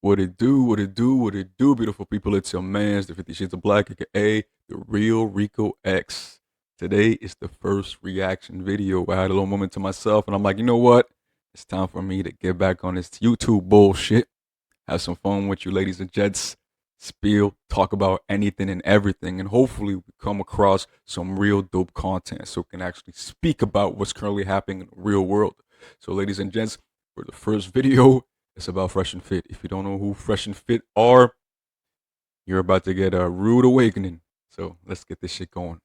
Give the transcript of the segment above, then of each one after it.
What it do, what it do, what it do, beautiful people. It's your man's the 50 Shades of Black, aka the real Rico X. Today is the first reaction video. I had a little moment to myself and I'm like, you know what? It's time for me to get back on this YouTube bullshit. Have some fun with you, ladies and gents. Spill, talk about anything and everything, and hopefully we come across some real dope content so we can actually speak about what's currently happening in the real world. So, ladies and gents, for the first video, it's about Fresh and Fit. If you don't know who Fresh and Fit are, you're about to get a rude awakening. So let's get this shit going.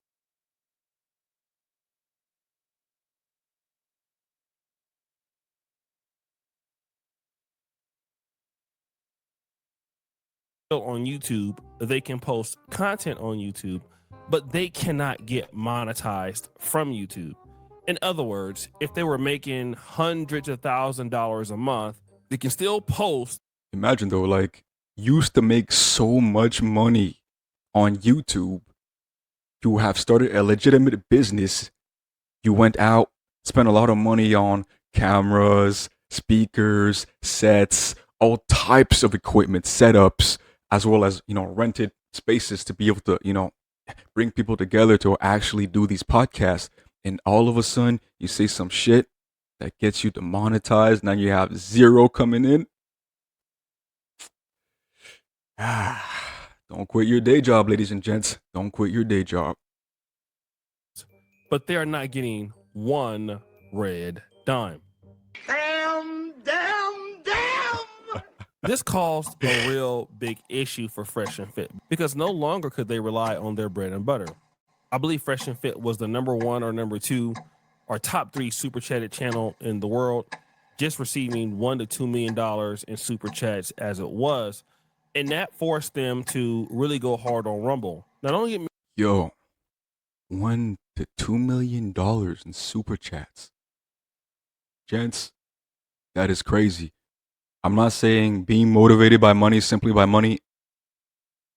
On YouTube, they can post content on YouTube, but they cannot get monetized from YouTube. In other words, if they were making hundreds of $1,000s a month, they can still post. Imagine though, like, used to make so much money on YouTube. You have started a legitimate business. You went out, spent a lot of money on cameras, speakers, sets, all types of equipment, setups, as well as, rented spaces to be able to, bring people together to actually do these podcasts. And all of a sudden, you say some shit that gets you demonetized. Now you have zero coming in. Don't quit your day job, ladies and gents. Don't quit your day job. But they're not getting one red dime. Damn. This caused a real big issue for Fresh and Fit because no longer could they rely on their bread and butter. I believe Fresh and Fit was the #1 or #2 or top 3 super chatted channel in the world, just receiving $1 to $2 million in super chats as it was. And that forced them to really go hard on Rumble. Not only Yo, $1 to $2 million in super chats. Gents, that is crazy. I'm not saying being motivated by money, simply by money,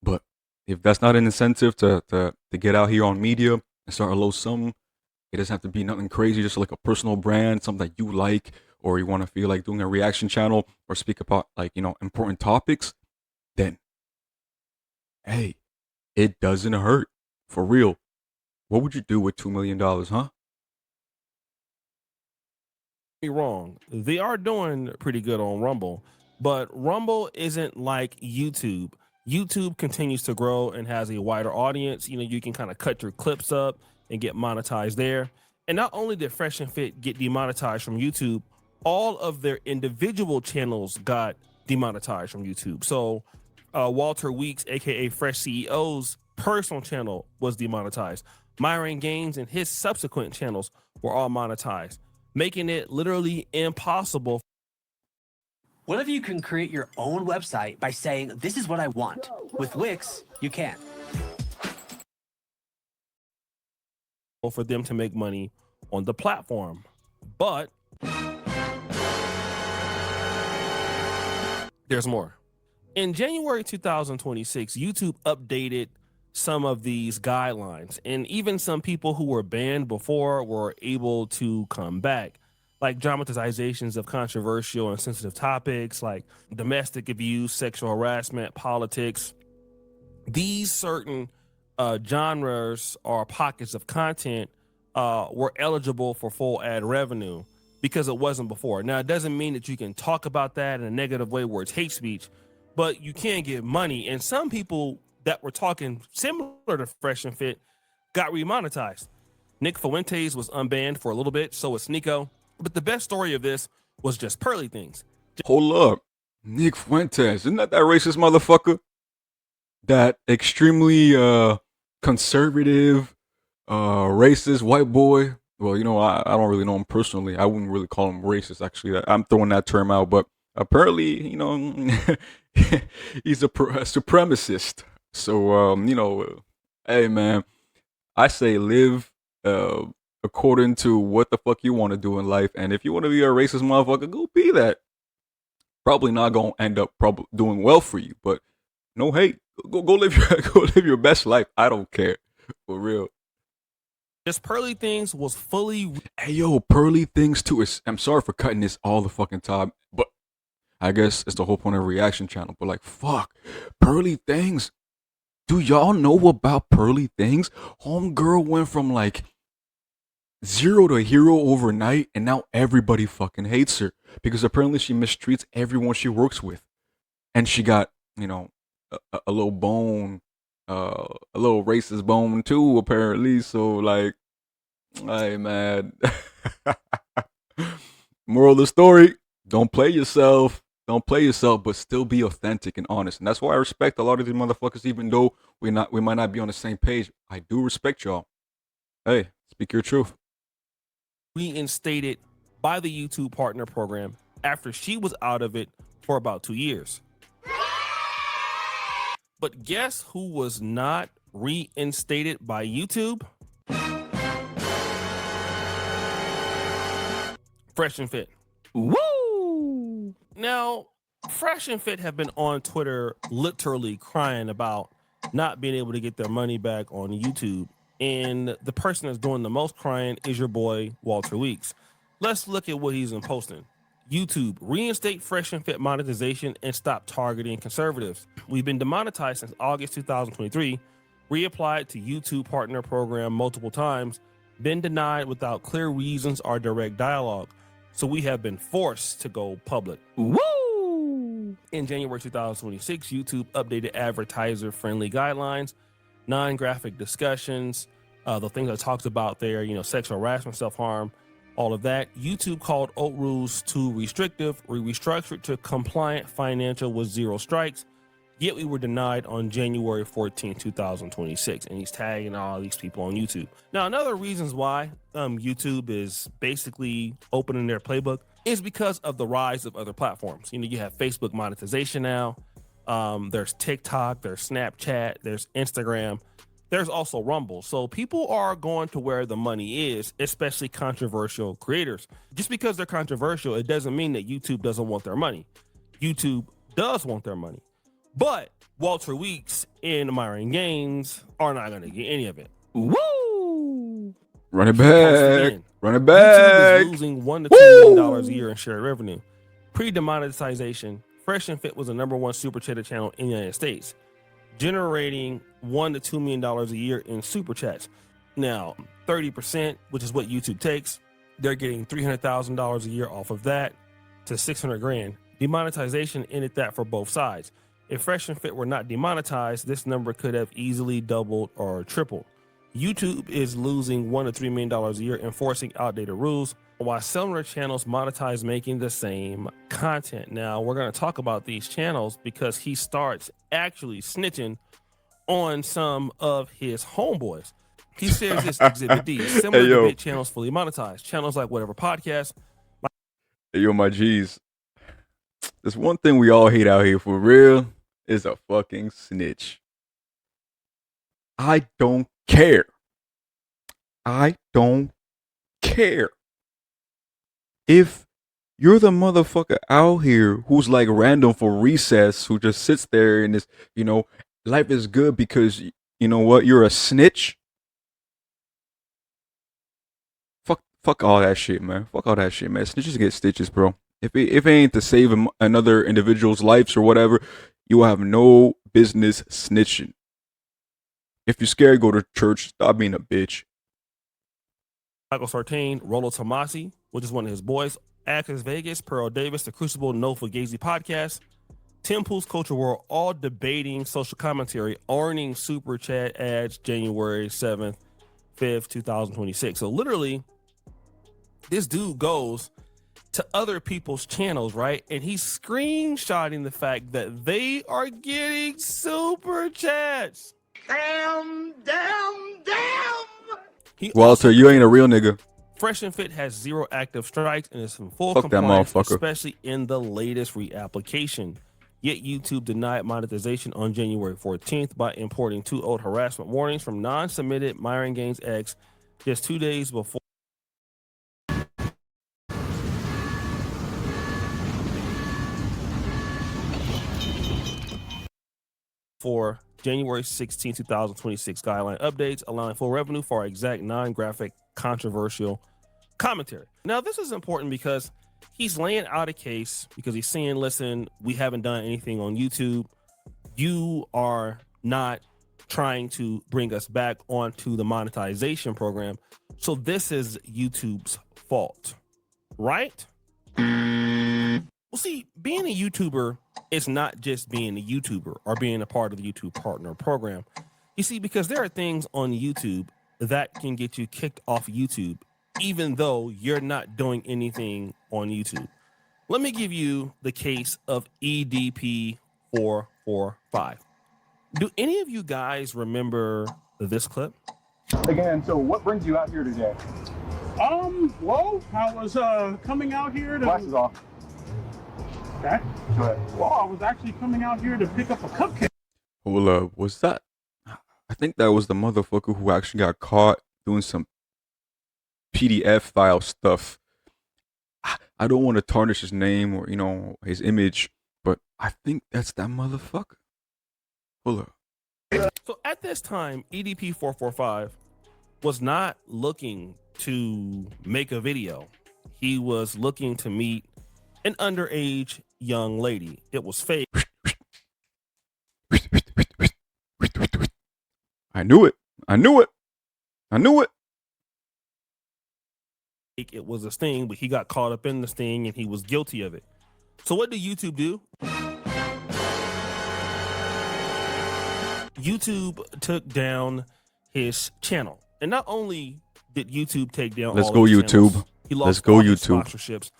but if that's not an incentive to get out here on media and start a low sum, it doesn't have to be nothing crazy, just like a personal brand, something that you like, or you want to feel like doing a reaction channel or speak about, like, important topics, then, hey, it doesn't hurt. For real. What would you do with $2 million, huh? me wrong, they are doing pretty good on Rumble, but Rumble isn't like YouTube. YouTube continues to grow and has a wider audience. You can kind of cut your clips up and get monetized there. And not only did Fresh and Fit get demonetized from YouTube, all of their individual channels got demonetized from YouTube. So Walter Weeks, aka Fresh CEO's personal channel was demonetized. Myron Gaines and his subsequent channels were all monetized, making it literally impossible. What if you can create your own website by saying, this is what I want? With Wix, you can. For them to make money on the platform. But there's more. In January 2026, YouTube updated some of these guidelines, and even some people who were banned before were able to come back, like dramatizations of controversial and sensitive topics like domestic abuse, sexual harassment, politics. These certain genres or pockets of content were eligible for full ad revenue because it wasn't before. Now, it doesn't mean that you can talk about that in a negative way where it's hate speech, but you can get money. And some people that were talking similar to Fresh and Fit got remonetized. Nick Fuentes was unbanned for a little bit, so was Nico. But the best story of this was just Pearly Things. Hold up. Nick Fuentes, isn't that racist motherfucker? That extremely conservative, racist white boy. Well, I don't really know him personally. I wouldn't really call him racist, actually. I'm throwing that term out, but apparently, he's a supremacist. So, hey, man, I say live according to what the fuck you want to do in life. And if you want to be a racist motherfucker, go be that. Probably not going to end up doing well for you, but no hate. Go live your go live your best life. I don't care. For real. Just Pearly Things was fully. Hey yo, Pearly Things too. I'm sorry for cutting this all the fucking time, but I guess it's the whole point of a reaction channel. But like, fuck, Pearly Things. Do y'all know about Pearly Things? Homegirl went from like zero to hero overnight, and now everybody fucking hates her because apparently she mistreats everyone she works with, and she got, you know, a little bone, a little racist bone too, apparently. So like, hey man, moral of the story: don't play yourself. Don't play yourself, but still be authentic and honest. And that's why I respect a lot of these motherfuckers, even though we might not be on the same page. I do respect y'all. Hey, speak your truth. Reinstated by the YouTube Partner Program after she was out of it for about 2 years. But guess who was not reinstated by YouTube? Fresh and Fit. Woo! Now, Fresh and Fit have been on Twitter literally crying about not being able to get their money back on YouTube. And the person that's doing the most crying is your boy, Walter Weeks. Let's look at what he's been posting. YouTube, reinstate Fresh and Fit monetization and stop targeting conservatives. We've been demonetized since August 2023, reapplied to YouTube Partner Program multiple times, been denied without clear reasons or direct dialogue. So we have been forced to go public. Woo! In January 2026, YouTube updated advertiser-friendly guidelines, non-graphic discussions, the things I talked about there, you know, sexual harassment, self-harm, all of that. YouTube called old rules too restrictive. We restructured to compliant financial with 0 strikes. Yet we were denied on January 14, 2026. And he's tagging all these people on YouTube. Now, another reasons why YouTube is basically opening their playbook is because of the rise of other platforms. You know, you have Facebook monetization now. There's TikTok, there's Snapchat, there's Instagram. There's also Rumble. So people are going to where the money is, especially controversial creators. Just because they're controversial, it doesn't mean that YouTube doesn't want their money. YouTube does want their money. But Walter Weeks and Myron Gaines are not going to get any of it. Woo! Run it back. Run it back. YouTube is losing $1 to $2 million a year in shared revenue. Pre-demonetization, Fresh and Fit was the #1 super chatter channel in the United States, generating $1 to $2 million a year in super chats. Now, 30%, which is what YouTube takes, they're getting $300,000 a year off of that to $600,000. Demonetization ended that for both sides. If Fresh and Fit were not demonetized, this number could have easily doubled or tripled. YouTube is losing $1 to $3 million a year, enforcing outdated rules, while similar channels monetize making the same content. Now, we're going to talk about these channels because he starts actually snitching on some of his homeboys. He says this Exhibit D, similar debate channels fully monetized. Channels like Whatever Podcast. Hey, yo, my G's. There's one thing we all hate out here for real is a fucking snitch. I don't care. I don't care. If you're the motherfucker out here who's like random for recess, who just sits there and is, you know, life is good because, you know what, you're a snitch. Fuck all that shit, man. Fuck all that shit, man. Snitches get stitches, bro. If it ain't to save another individual's lives or whatever, you will have no business snitching. If you're scared, go to church. Stop being a bitch. Michael Sartain, Rollo Tomasi, which is one of his boys, Access Vegas, Pearl Davis, The Crucible, No Fugazi Podcast, Tim Pool's Culture World, all debating social commentary, earning super chat ads January 7th, 5th, 2026. So literally, this dude goes to other people's channels, right? And he's screenshotting the fact that they are getting super chats. Damn. Walter, you ain't a real nigga. Fresh and Fit has 0 active strikes and is in full Fuck that compliance, motherfucker. especially in the latest reapplication. Yet YouTube denied monetization on January 14th by importing 2 old harassment warnings from non-submitted Myron Gaines X just 2 days before. For January 16, 2026 guideline updates, allowing full revenue for exact non-graphic controversial commentary. Now, this is important because He's laying out a case because he's saying, listen, we haven't done anything on YouTube. You are not trying to bring us back onto the monetization program. So this is YouTube's fault, right? Well, see, being a YouTuber is not just being a YouTuber or being a part of the YouTube Partner Program. You see, because there are things on YouTube that can get you kicked off YouTube, even though you're not doing anything on YouTube. Let me give you the case of EDP 445. Do any of you guys remember this clip? Again, so what brings you out here today? Well, I was coming out here to. Glasses off. Okay. Go ahead. Well, I was actually coming out here to pick up a cupcake. Well, was that? I think that was the motherfucker who actually got caught doing some PDF file stuff. I don't want to tarnish his name or, you know, his image, but I think that's that motherfucker. Hold up. So at this time, EDP 445 was not looking to make a video. He was looking to meet an underage young lady. It was fake. I knew it. I knew it. I knew it. It was a sting, but he got caught up in the sting and he was guilty of it. So what did YouTube do? YouTube took down his channel. And not only did YouTube take down Let's all go his channels, YouTube. he lost Let's go all his YouTube. sponsorships.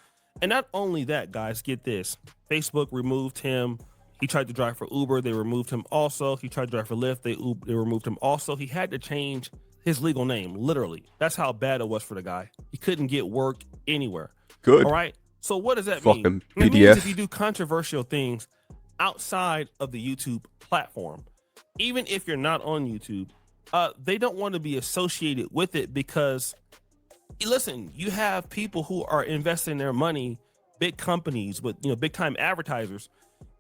And not only that, guys, get this. Facebook removed him. He tried to drive for Uber. They removed him also. He tried to drive for Lyft. They removed him also. He had to change his legal name, literally. That's how bad it was for the guy. He couldn't get work anywhere. Good. All right. So what does that Fucking mean? PDF. It means if you do controversial things outside of the YouTube platform, even if you're not on YouTube, they don't want to be associated with it because, listen, you have people who are investing their money, big companies with, you know, big time advertisers,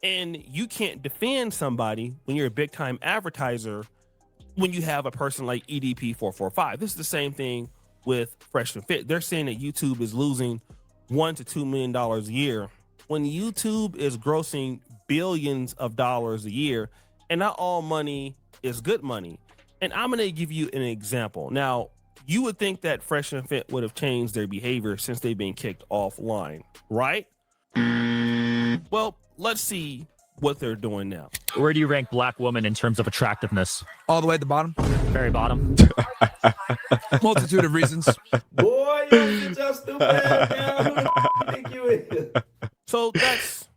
and you can't defend somebody when you're a big time advertiser when you have a person like EDP 445. This is the same thing with Fresh and Fit. They're saying that YouTube is losing $1 to $2 million a year when YouTube is grossing billions of dollars a year, and not all money is good money. And I'm going to give you an example. Now, you would think that Fresh and Fit would have changed their behavior since they've been kicked offline, right? Well, let's see what they're doing now. Where do you rank black women in terms of attractiveness? All the way at the bottom. Very bottom. Multitude of reasons. Boy, you're just stupid ass. Who the think you is? So that's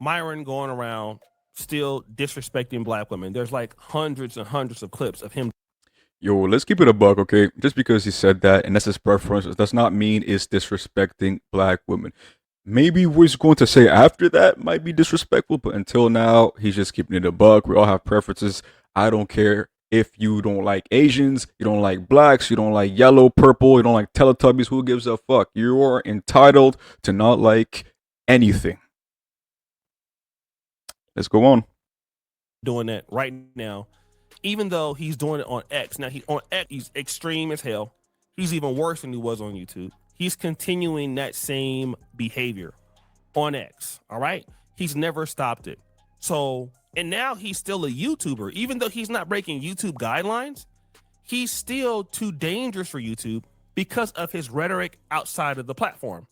Myron going around still disrespecting black women. There's like hundreds and hundreds of clips of him. Yo, let's keep it a buck, okay? Just because he said that and that's his preference does not mean it's disrespecting black women. Maybe what he's going to say after that might be disrespectful, but until now, he's just keeping it a buck. We all have preferences. I don't care if you don't like Asians, you don't like blacks, you don't like yellow, purple, you don't like Teletubbies. Who gives a fuck? You are entitled to not like anything. Let's go on. Doing that right now, even though he's doing it on X. Now, on X, he's extreme as hell. He's even worse than he was on YouTube. He's continuing that same behavior on X. All right. He's never stopped it. So, and now he's still a YouTuber, even though he's not breaking YouTube guidelines. He's still too dangerous for YouTube because of his rhetoric outside of the platform.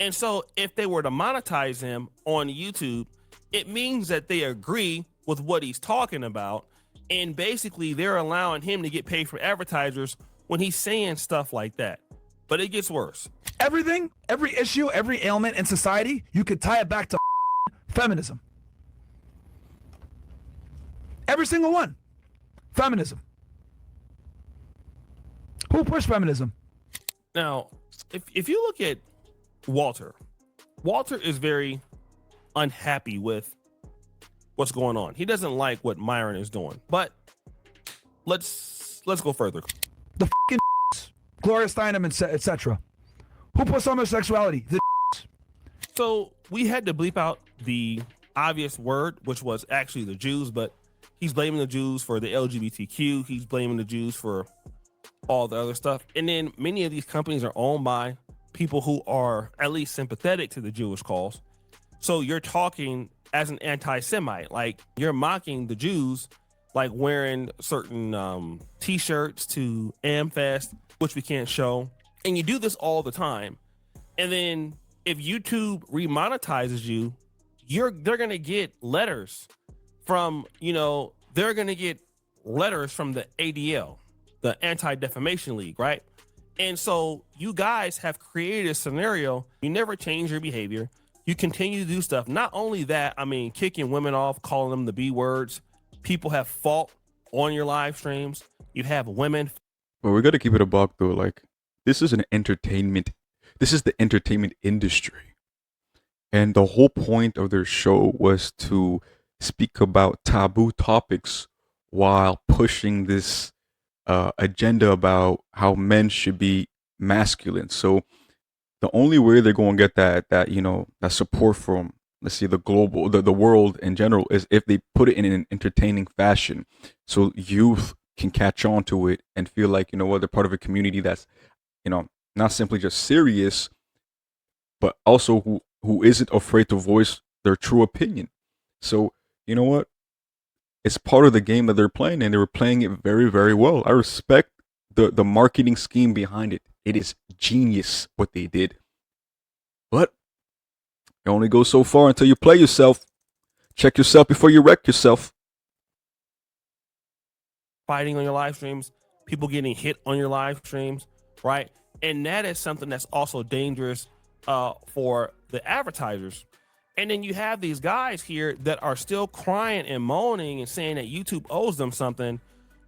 And so if they were to monetize him on YouTube, it means that they agree with what he's talking about. And basically they're allowing him to get paid for advertisers when he's saying stuff like that. But it gets worse. Everything, every issue, every ailment in society, you could tie it back to feminism. Every single one. Feminism. Who pushed feminism? Now, if you look at Walter is very unhappy with what's going on. He doesn't like what Myron is doing. But let's go further. The fucking Gloria Steinem, etc. Who puts homosexuality? The So we had to bleep out the obvious word, which was actually the Jews, but he's blaming the Jews for the LGBTQ. He's blaming the Jews for all the other stuff. And then many of these companies are owned by people who are at least sympathetic to the Jewish cause. So you're talking as an anti-Semite, like you're mocking the Jews, like wearing certain T-shirts to Amfest, which we can't show, and you do this all the time. And then if YouTube remonetizes you, they're gonna get letters from they're gonna get letters from the ADL, the Anti-Defamation League, right? And so you guys have created a scenario. You never change your behavior. You continue to do stuff. Not only that, I mean, kicking women off, calling them the B words. People have fought on your live streams. You have women. But we got to keep it a buck though. Like, this is an entertainment. This is the entertainment industry. And the whole point of their show was to speak about taboo topics while pushing this agenda about how men should be masculine. So the only way they're going to get that support from, let's see, the world in general, is if they put it in an entertaining fashion, so youth can catch on to it and feel like, they're part of a community that's, not simply just serious, but also who isn't afraid to voice their true opinion. So you know what? It's part of the game that they're playing, and they were playing it very, very well. I respect the marketing scheme behind it. It is genius what they did. But it only goes so far until you play yourself. Check yourself before you wreck yourself. Fighting on your live streams, people getting hit on your live streams, right? And that is something that's also dangerous for the advertisers. And then you have these guys here that are still crying and moaning and saying that YouTube owes them something,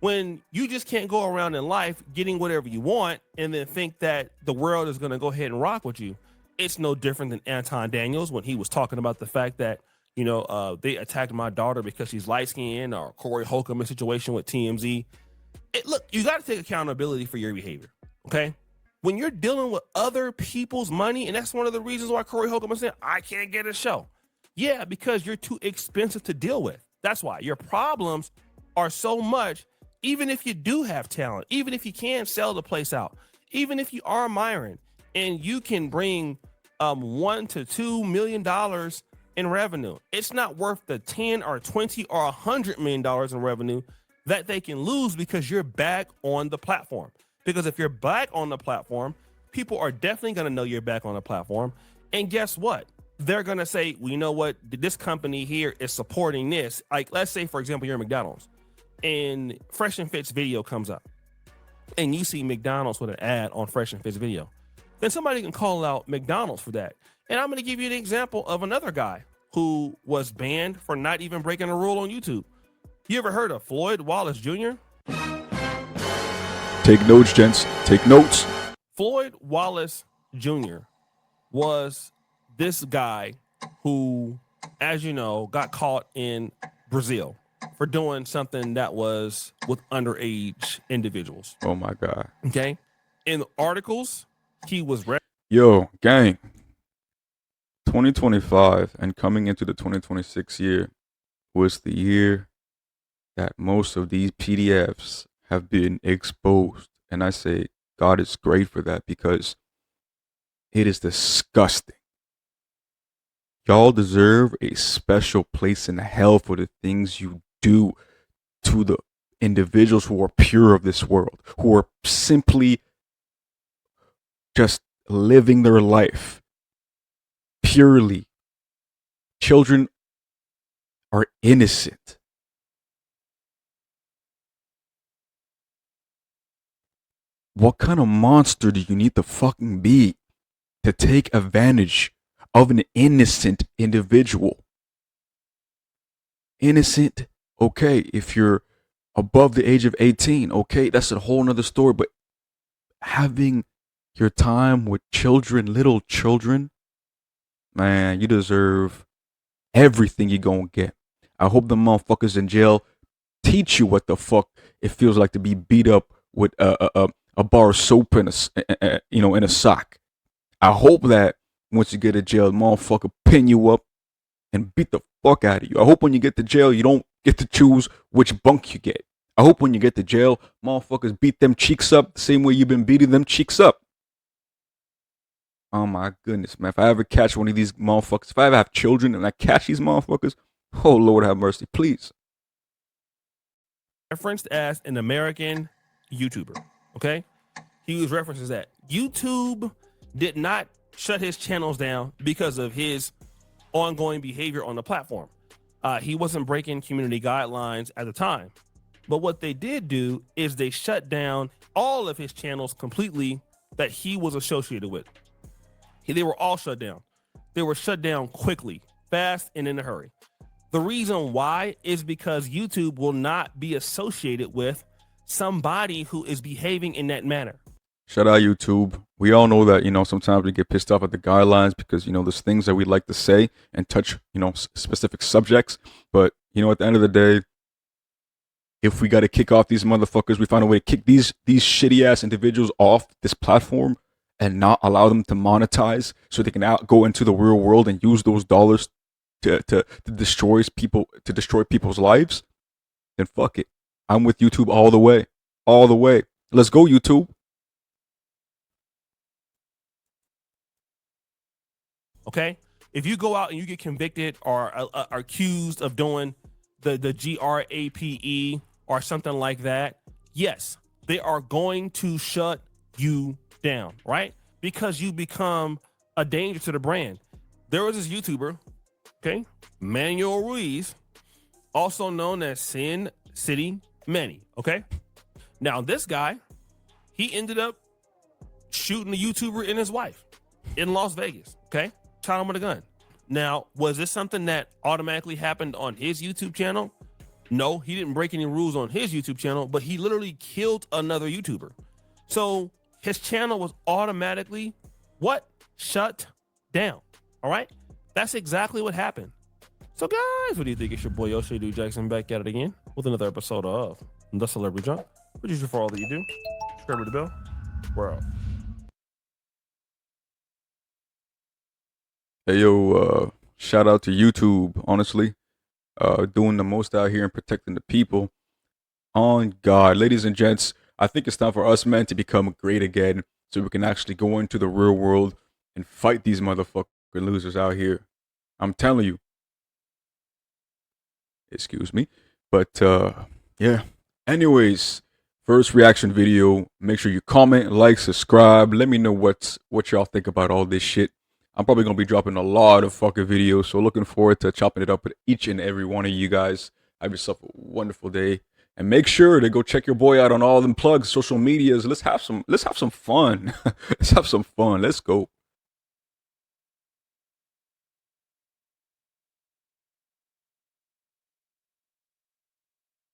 when you just can't go around in life getting whatever you want and then think that the world is going to go ahead and rock with you. It's no different than Anton Daniels when he was talking about the fact that, they attacked my daughter because she's light skinned, or Corey Holcomb situation with TMZ. Look, you got to take accountability for your behavior. Okay. When you're dealing with other people's money, and that's one of the reasons why Corey Holcomb is saying, I can't get a show. Yeah, because you're too expensive to deal with. That's why your problems are so much. Even if you do have talent, even if you can sell the place out, even if you are Myron and you can bring $1 to $2 million in revenue, it's not worth the 10 or 20 or $100 million in revenue that they can lose because you're back on the platform. Because if you're back on the platform, people are definitely going to know you're back on the platform. And guess what? They're going to say, well, you know what? This company here is supporting this. Like, let's say, for example, you're McDonald's and Fresh and Fit's video comes up and you see McDonald's with an ad on Fresh and Fit's video. Then somebody can call out McDonald's for that. And I'm going to give you an example of another guy who was banned for not even breaking a rule on YouTube. You ever heard of Floyd Wallace Jr.? Take notes, gents. Take notes. Floyd Wallace Jr. was this guy who, as you know, got caught in Brazil for doing something that was with underage individuals. Oh my God. Okay. In the articles, he was Yo, gang. 2025 and coming into the 2026 year was the year that most of these PDFs have been exposed. And I say God is great for that, because it is disgusting. Y'all deserve a special place in hell for the things you do to the individuals who are pure of this world, who are simply just living their life purely. Children are innocent. What kind of monster do you need to fucking be to take advantage of an innocent individual? Innocent, okay, if you're above the age of 18, okay, that's a whole nother story. But having your time with children, little children, man, you deserve everything you're gonna get. I hope the motherfuckers in jail teach you what the fuck it feels like to be beat up with a bar of soap in a sock. I hope that once you get to jail, the motherfucker pin you up and beat the fuck out of you. I hope when you get to jail, you don't get to choose which bunk you get. I hope when you get to jail, motherfuckers beat them cheeks up the same way you've been beating them cheeks up. Oh my goodness, man. If I ever catch one of these motherfuckers, if I ever have children and I catch these motherfuckers, oh Lord have mercy, please. Referenced as an American YouTuber. Okay, he was referenced as that. YouTube did not shut his channels down because of his ongoing behavior on the platform. He wasn't breaking community guidelines at the time. But what they did do is they shut down all of his channels completely that he was associated with. They were all shut down. They were shut down quickly, fast, and in a hurry. The reason why is because YouTube will not be associated with somebody who is behaving in that manner. Shout out YouTube. We all know that, sometimes we get pissed off at the guidelines because, there's things that we like to say and touch, specific subjects. But, at the end of the day, if we got to kick off these motherfuckers, we find a way to kick these shitty ass individuals off this platform and not allow them to monetize so they can go into the real world and use those dollars to destroy people's lives, then fuck it. I'm with YouTube all the way. All the way. Let's go, YouTube. Okay? If you go out and you get convicted or are accused of doing the GRAPE or something like that, yes, they are going to shut you down, right? Because you become a danger to the brand. There was this YouTuber, okay, Manuel Ruiz, also known as Sin City Manny, okay? Now, this guy, he ended up shooting a YouTuber and his wife in Las Vegas, okay? Shot him with a gun. Now, was this something that automatically happened on his YouTube channel? No, he didn't break any rules on his YouTube channel, but he literally killed another YouTuber. So his channel was automatically what? Shut down. All right? That's exactly what happened. So guys, what do you think? It's your boy Yoshi Dude Jackson back at it again with another episode of The Celebrity Junk. Producer for all that you do. Subscribe to the bell. We're out. Hey, yo, shout out to YouTube, honestly. Doing the most out here and protecting the people. On God. Ladies and gents, I think it's time for us men to become great again so we can actually go into the real world and fight these motherfucking losers out here. I'm telling you. Excuse me. But, yeah. Anyways, first reaction video. Make sure you comment, like, subscribe. Let me know what y'all think about all this shit. I'm probably going to be dropping a lot of fucking videos, so looking forward to chopping it up with each and every one of you guys. Have yourself a wonderful day. And make sure to go check your boy out on all them plugs, social medias. Let's have some fun. Let's have some fun. Let's go.